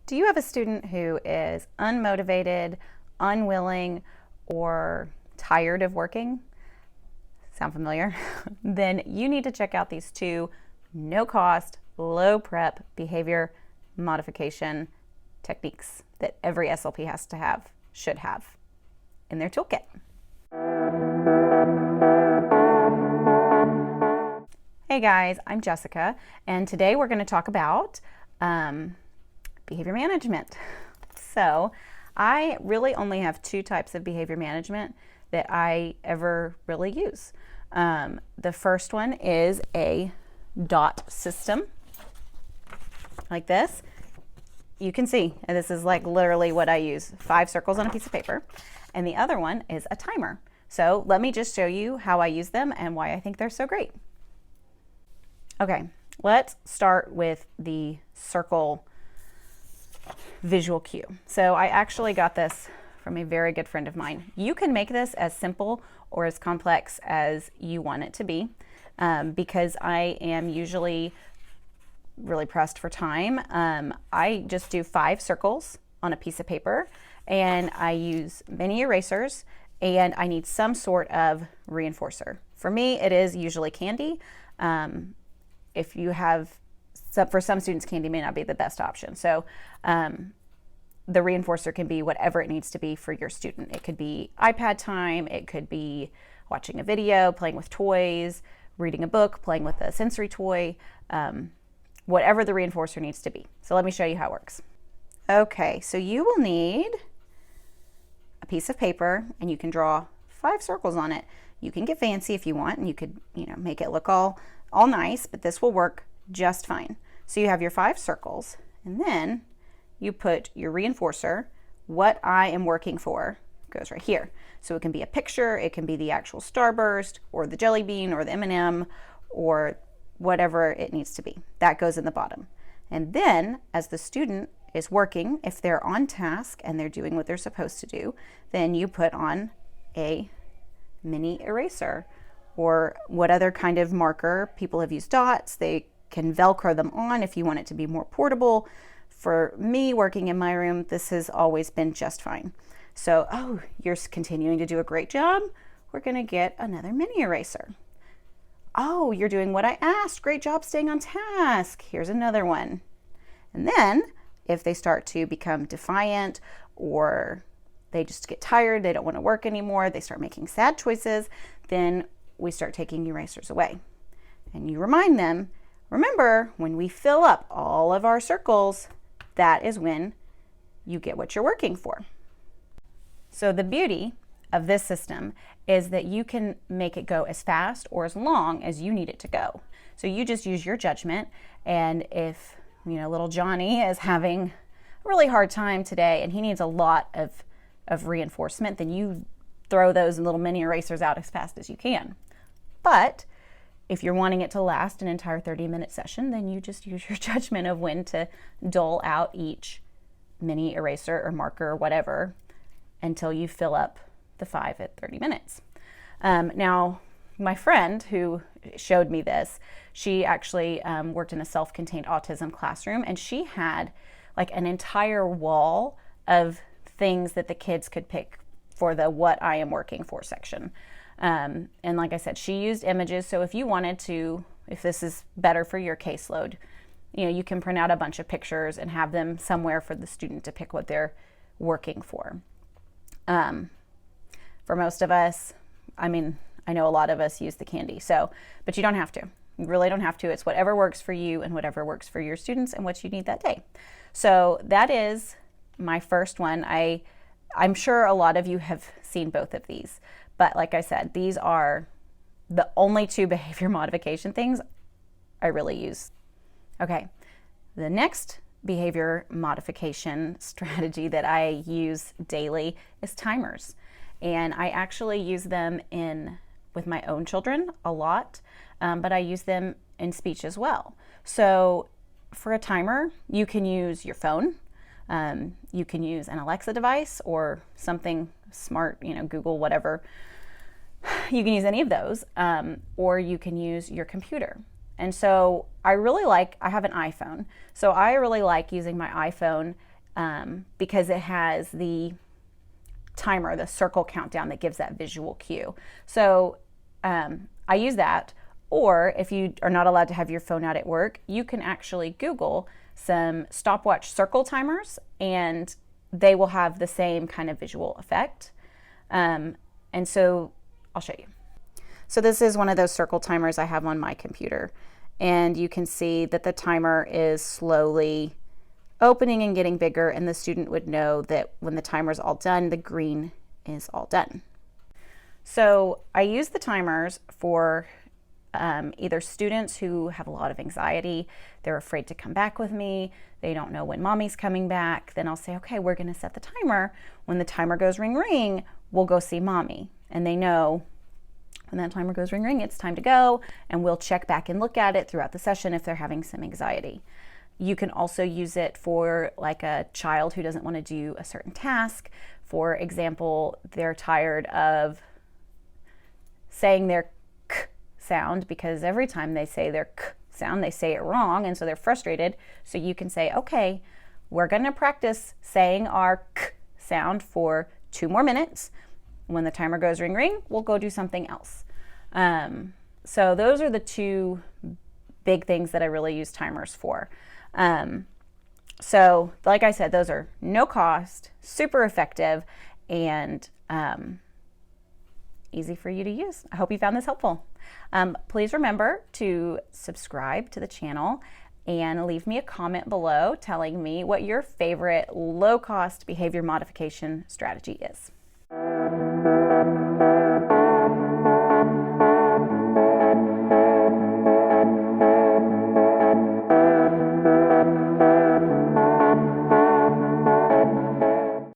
Do you have a student who is unmotivated, unwilling, or tired of working? Sound familiar? Then you need to check out these two no cost, low prep behavior modification techniques that every SLP should have in their toolkit. Hey guys, I'm Jessica, and today we're going to talk about behavior management. So I really only have two types of behavior management that I ever really use. The first one is a DOT system, like this. You can see, and this is like literally what I use, 5 circles on a piece of paper. And the other one is a timer. So let me just show you how I use them and why I think they're so great. Okay, let's start with the circle visual cue. So I actually got this from a very good friend of mine. You can make this as simple or as complex as you want it to be, because I am usually really pressed for time. I just do 5 circles on a piece of paper, and I use mini erasers, and I need some sort of reinforcer. For me, it is usually candy. If you have, for some students, candy may not be the best option. So the reinforcer can be whatever it needs to be for your student. It could be iPad time, it could be watching a video, playing with toys, reading a book, playing with a sensory toy, whatever the reinforcer needs to be. So let me show you how it works. Okay, so you will need a piece of paper, and you can draw 5 circles on it. You can get fancy if you want, and you could, make it look all nice, but this will work just fine. So you have your 5 circles, and then you put your reinforcer. What I am working for goes right here. So it can be a picture, it can be the actual starburst, or the jelly bean, or the M&M, or whatever it needs to be. That goes in the bottom. And then as the student is working, if they're on task and they're doing what they're supposed to do, then you put on a mini eraser, or what other kind of marker. People have used dots. They can Velcro them on if you want it to be more portable. For me, working in my room, this has always been just fine. So, you're continuing to do a great job. We're gonna get another mini eraser. Oh, you're doing what I asked. Great job staying on task. Here's another one. And then if they start to become defiant, or they just get tired, they don't want to work anymore, they start making sad choices, then we start taking erasers away. And you remind them, remember, when we fill up all of our circles, that is when you get what you're working for. So the beauty of this system is that you can make it go as fast or as long as you need it to go. So you just use your judgment, and if little Johnny is having a really hard time today and he needs a lot of reinforcement, then you throw those little mini erasers out as fast as you can. But if you're wanting it to last an entire 30-minute session, then you just use your judgment of when to dole out each mini eraser or marker or whatever until you fill up the 5 at 30 minutes. Now, my friend who showed me this, she actually worked in a self-contained autism classroom, and she had like an entire wall of things that the kids could pick for the what I am working for section. And like I said, she used images. So if you wanted to, if this is better for your caseload, you can print out a bunch of pictures and have them somewhere for the student to pick what they're working for. For most of us, I know a lot of us use the candy, but you don't have to. You really don't have to. It's whatever works for you and whatever works for your students and what you need that day. So that is my first one. I'm sure a lot of you have seen both of these, but like I said, these are the only 2 behavior modification things I really use. Okay, the next behavior modification strategy that I use daily is timers. And I actually use them with my own children a lot, but I use them in speech as well. So for a timer, you can use your phone. You can use an Alexa device or something smart, Google, whatever. You can use any of those, or you can use your computer. And so I have an iPhone. So I really like using my iPhone because it has the timer, the circle countdown that gives that visual cue. So I use that. Or if you are not allowed to have your phone out at work, you can actually Google some stopwatch circle timers, and they will have the same kind of visual effect. And so I'll show you. So this is one of those circle timers I have on my computer. And you can see that the timer is slowly opening and getting bigger, and the student would know that when the timer is all done, the green is all done. So I use the timers for either students who have a lot of anxiety, they're afraid to come back with me, they don't know when mommy's coming back. Then I'll say, okay, we're going to set the timer. When the timer goes ring, ring, we'll go see mommy. And they know when that timer goes ring, ring, it's time to go, and we'll check back and look at it throughout the session if they're having some anxiety. You can also use it for like a child who doesn't want to do a certain task. For example, they're tired of saying their k sound, because every time they say their k sound, they say it wrong, and so they're frustrated. So you can say, okay, we're going to practice saying our k sound for 2 more minutes. When the timer goes ring, ring, we'll go do something else. So those are the 2 big things that I really use timers for. So like I said, those are no cost, super effective, and easy for you to use. I hope you found this helpful. Please remember to subscribe to the channel and leave me a comment below telling me what your favorite low-cost behavior modification strategy is.